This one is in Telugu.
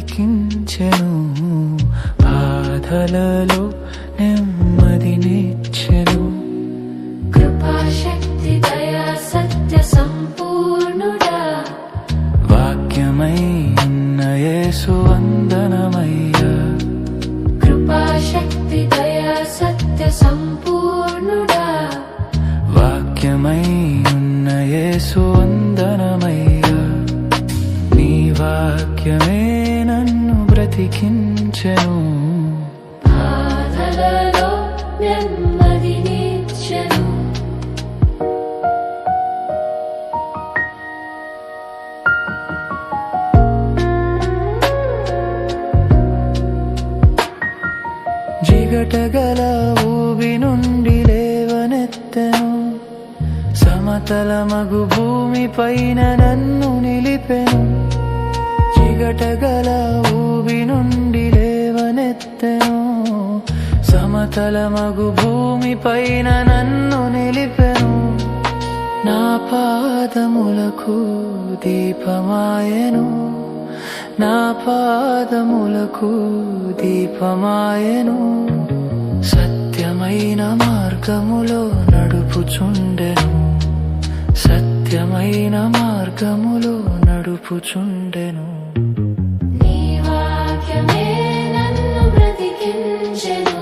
బ్రతికించెను, బాధలలో నెమ్మదినిచ్చెను. కృపాశక్తి దయా సత్య సంపూర్ణుడా, వాక్యమై ఉన్న యేసు వందనమయ్యా. కృపాశక్తి దయా సత్య సంపూర్ణుడా, వాక్యమై ఉన్న యేసు వందనమయ్యా. నీ వాక్యమే నన్ను బ్రతికించెను, బాధలలో నెమ్మదినిచ్చెను. జిగటగల ఊబి నుండి లేవనెత్తెను, సమతలమగు భూమి పైన నన్ను నిలిపెను. జిగటగల ఊబి నుండి లేవనెత్తెను, సమతలమగు భూమి పైన నన్ను నిలిపెను. నా పాదములకు దీపమాయెను, నా పాదములకు దీపమాయెను. సత్యమైన మార్గములో నడుపుచుండెను, సత్యమైన మార్గములో నడుపుచుండెను. నీ వాక్యమే నన్ను బ్రతికించెను,